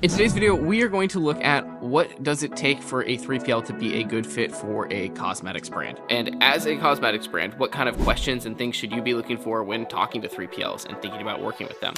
In today's video, we are going to look at what does it take for a 3PL to be a good fit for a cosmetics brand. And as a cosmetics brand, what kind of questions and things should you be looking for when talking to 3PLs and thinking about working with them?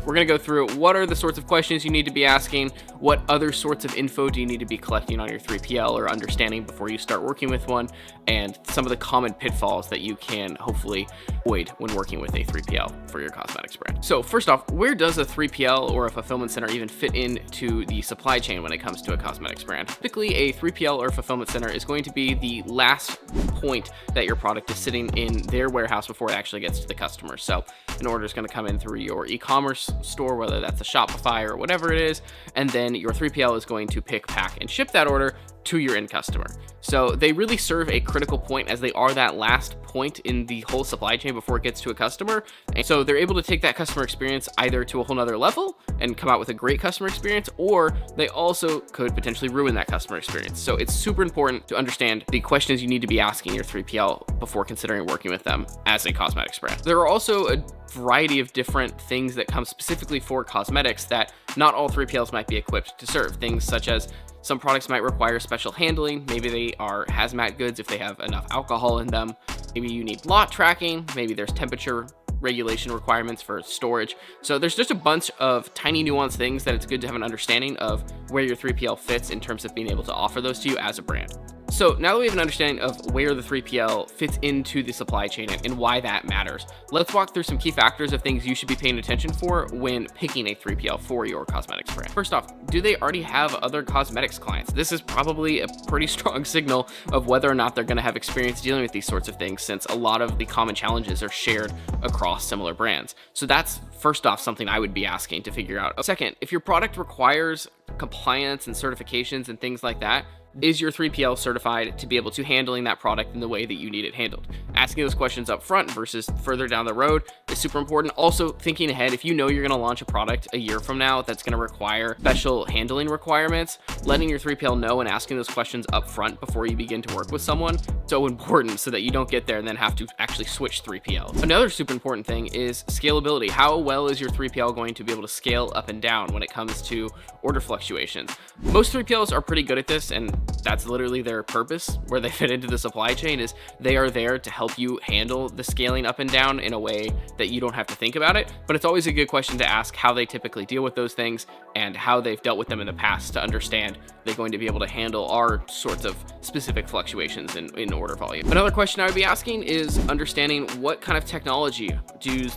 We're going to go through what are the sorts of questions you need to be asking, what other sorts of info do you need to be collecting on your 3PL or understanding before you start working with one, and some of the common pitfalls that you can hopefully avoid when working with a 3PL for your cosmetics brand. So first off, where does a 3PL or a fulfillment center even fit into the supply chain when it comes to a cosmetics brand? Typically, a 3PL or fulfillment center is going to be the last point that your product is sitting in their warehouse before it actually gets to the customer. So an order is going to come in through your e-commerce store, whether that's a Shopify or whatever it is, and then your 3PL is going to pick, pack, and ship that order to your end customer. So they really serve a critical point as they are that last point in the whole supply chain before it gets to a customer. And so they're able to take that customer experience either to a whole nother level and come out with a great customer experience, or they also could potentially ruin that customer experience. So it's super important to understand the questions you need to be asking your 3PL before considering working with them as a cosmetics brand. There are also a variety of different things that come specifically for cosmetics that not all 3PLs might be equipped to serve. Things such as some products might require special handling. Maybe they are hazmat goods if they have enough alcohol in them. Maybe you need lot tracking. Maybe there's temperature regulation requirements for storage. So there's just a bunch of tiny nuanced things that it's good to have an understanding of where your 3PL fits in terms of being able to offer those to you as a brand. So now that we have an understanding of where the 3PL fits into the supply chain and why that matters, let's walk through some key factors of things you should be paying attention for when picking a 3PL for your cosmetics brand. First off, do they already have other cosmetics clients? This is probably a pretty strong signal of whether or not they're going to have experience dealing with these sorts of things, since a lot of the common challenges are shared across similar brands. So that's first off something I would be asking to figure out. Second, if your product requires compliance and certifications and things like that, is your 3PL certified to be able to handling that product in the way that you need it handled? Asking those questions up front versus further down the road is super important. Also, thinking ahead, if you know you're going to launch a product a year from now that's going to require special handling requirements, letting your 3PL know and asking those questions up front before you begin to work with someone, so important, so that you don't get there and then have to actually switch 3PLs. Another super important thing is scalability. How well is your 3PL going to be able to scale up and down when it comes to order fluctuations? Most 3PLs are pretty good at this, and that's literally their purpose, where they fit into the supply chain, is they are there to help you handle the scaling up and down in a way that you don't have to think about it. But it's always a good question to ask how they typically deal with those things and how they've dealt with them in the past to understand they're going to be able to handle our sorts of specific fluctuations in order volume. Another question I would be asking is understanding what kind of technology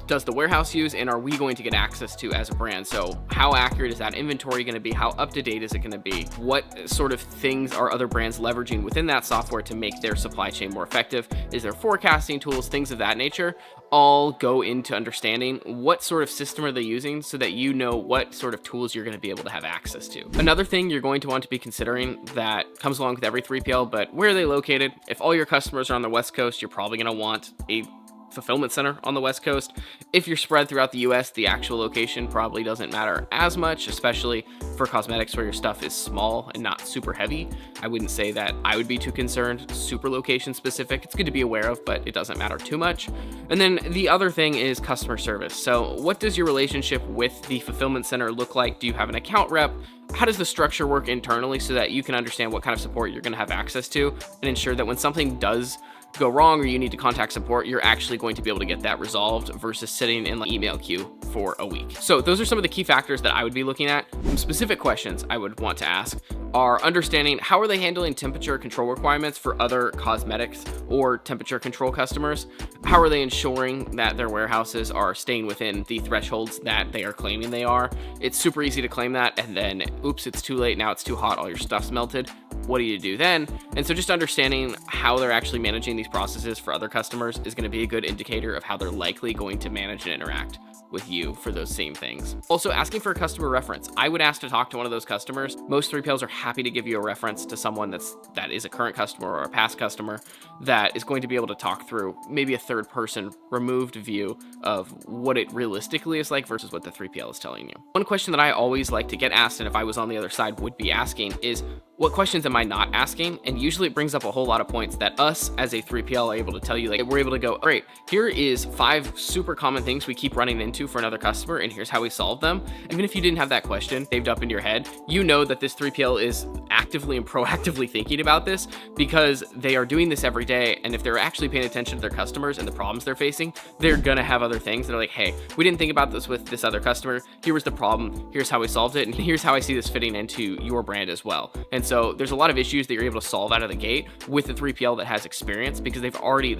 does the warehouse use, and are we going to get access to as a brand? So how accurate is that inventory going to be? How up to date is it going to be? What sort of things are other brands leveraging within that software to make their supply chain more effective? Is there forecasting tools, things of that nature? All go into understanding what sort of system are they using so that you know what sort of tools you're going to be able to have access to. Another thing you're going to want to be considering that comes along with every 3PL, but where are they located? If all your customers are on the West Coast, you're probably going to want a fulfillment center on the West Coast. If you're spread throughout the US, the actual location probably doesn't matter as much, especially for cosmetics where your stuff is small and not super heavy. I wouldn't say that I would be too concerned. Super location specific, it's good to be aware of, but it doesn't matter too much. And then the other thing is customer service. So what does your relationship with the fulfillment center look like? Do you have an account rep? How does the structure work internally so that you can understand what kind of support you're going to have access to and ensure that when something does go wrong or you need to contact support, you're actually going to be able to get that resolved versus sitting in like email queue for a week. So those are some of the key factors that I would be looking at. Some specific questions I would want to ask are understanding how are they handling temperature control requirements for other cosmetics or temperature control customers? How are they ensuring that their warehouses are staying within the thresholds that they are claiming they are? It's super easy to claim that and then, oops, it's too late, now it's too hot, all your stuff's melted. What do you do then? And so just understanding how they're actually managing these processes for other customers is going to be a good indicator of how they're likely going to manage and interact with you for those same things. Also, asking for a customer reference. I would ask to talk to one of those customers. Most 3PLs are happy to give you a reference to someone that is a current customer or a past customer that is going to be able to talk through maybe a third person removed view of what it realistically is like versus what the 3PL is telling you. One question that I always like to get asked, and if I was on the other side would be asking, is what questions am I not asking? And usually it brings up a whole lot of points that us as a 3PL are able to tell you. Like, we're able to go, great, here is 5 super common things we keep running into for another customer, and here's how we solve them. Even if you didn't have that question saved up in your head, you know that this 3PL is actively and proactively thinking about this because they are doing this every day. And if they're actually paying attention to their customers and the problems they're facing, they're gonna have other things that are like, hey, we didn't think about this with this other customer. Here was the problem. Here's how we solved it. And here's how I see this fitting into your brand as well. And so there's a lot of issues that you're able to solve out of the gate with a 3PL that has experience because they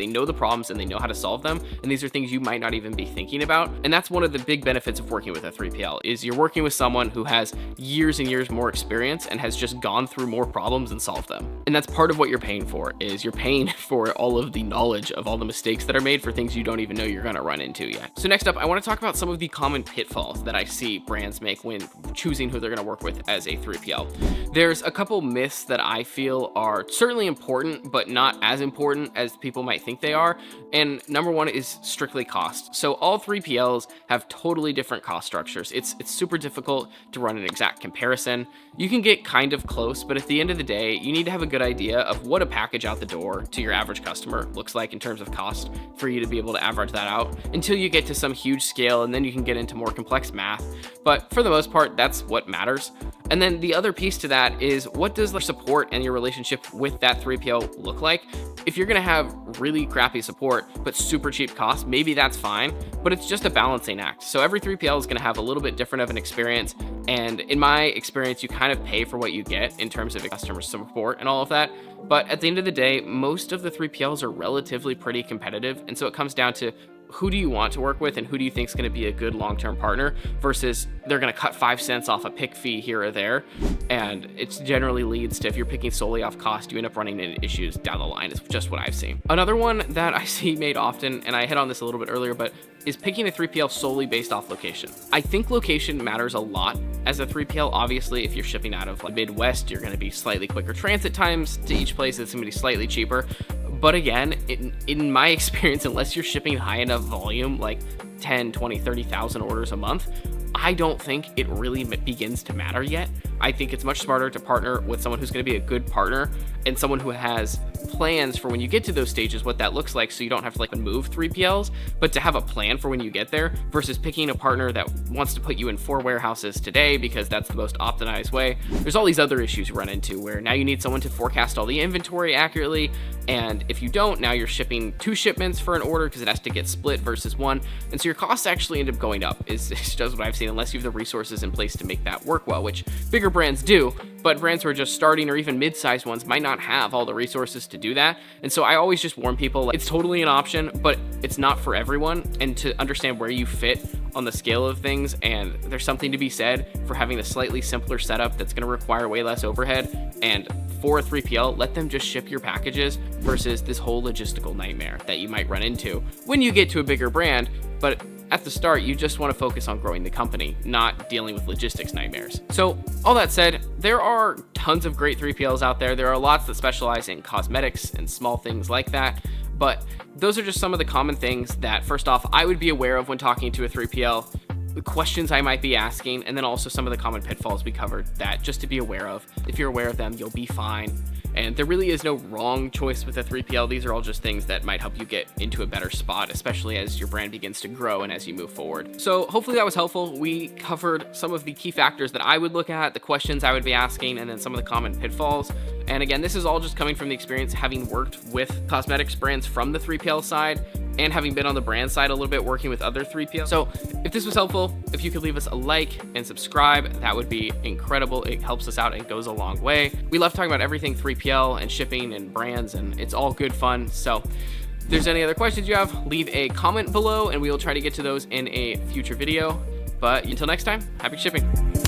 know the problems and they know how to solve them. And these are things you might not even be thinking about. And that's one of the big benefits of working with a 3PL is you're working with someone who has years and years more experience and has just gone through more problems and solved them. And that's part of what you're paying for, is you're paying for all of the knowledge of all the mistakes that are made for things you don't even know you're going to run into yet. So next up, I want to talk about some of the common pitfalls that I see brands make when choosing who they're going to work with as a 3PL. There's a couple myths that I feel are certainly important, but not as important as people might think they are. And number one is strictly cost. So all 3PLs have totally different cost structures. It's super difficult to run an exact comparison. You can get kind of close, but at the end of the day, you need to have a good idea of what a package out the door to your average customer looks like in terms of cost for you to be able to average that out until you get to some huge scale, and then you can get into more complex math. But for the most part, that's what matters. And then the other piece to that is, what does the support and your relationship with that 3PL look like? If you're gonna have really crappy support, but super cheap cost, maybe that's fine, but it's just a balancing act. So every 3PL is gonna have a little bit different of an experience. And in my experience, you kind of pay for what you get in terms of customer support and all of that. But at the end of the day, most of the 3PLs are relatively pretty competitive. And so it comes down to, who do you want to work with and who do you think is going to be a good long-term partner versus they're going to cut 5 cents off a pick fee here or there. And it generally leads to, if you're picking solely off cost, you end up running into issues down the line. It's just what I've seen. Another one that I see made often, and I hit on this a little bit earlier, but is picking a 3PL solely based off location. I think location matters a lot as a 3PL. Obviously, if you're shipping out of Midwest, you're going to be slightly quicker transit times to each place. It's going to be slightly cheaper. But again, in my experience, unless you're shipping high enough volume, like 10, 20, 30,000 orders a month, I don't think it really begins to matter yet. I think it's much smarter to partner with someone who's going to be a good partner and someone who has plans for when you get to those stages, what that looks like, so you don't have to move 3PLs, but to have a plan for when you get there versus picking a partner that wants to put you in 4 warehouses today because that's the most optimized way. There's all these other issues you run into where now you need someone to forecast all the inventory accurately, and if you don't, now you're shipping 2 shipments for an order because it has to get split versus 1, and so your costs actually end up going up. Is just what I've seen, unless you have the resources in place to make that work well, which bigger brands do, but brands who are just starting or even mid-sized ones might not have all the resources to do that. And so I always just warn people, it's totally an option, but it's not for everyone, and to understand where you fit on the scale of things. And there's something to be said for having a slightly simpler setup that's going to require way less overhead. And for a 3PL, let them just ship your packages versus this whole logistical nightmare that you might run into when you get to a bigger brand. But at the start, you just want to focus on growing the company, not dealing with logistics nightmares. So all that said, there are tons of great 3PLs out there. There are lots that specialize in cosmetics and small things like that. But those are just some of the common things that, first off, I would be aware of when talking to a 3PL, the questions I might be asking, and then also some of the common pitfalls we covered that just to be aware of. If you're aware of them, you'll be fine. And there really is no wrong choice with a 3PL. These are all just things that might help you get into a better spot, especially as your brand begins to grow and as you move forward. So hopefully that was helpful. We covered some of the key factors that I would look at, the questions I would be asking, and then some of the common pitfalls. And again, this is all just coming from the experience having worked with cosmetics brands from the 3PL side and having been on the brand side a little bit working with other 3PLs. So if this was helpful, if you could leave us a like and subscribe, that would be incredible. It helps us out and goes a long way. We love talking about everything 3PL and shipping and brands, and it's all good fun. So if there's any other questions you have, leave a comment below and we will try to get to those in a future video. But until next time, happy shipping.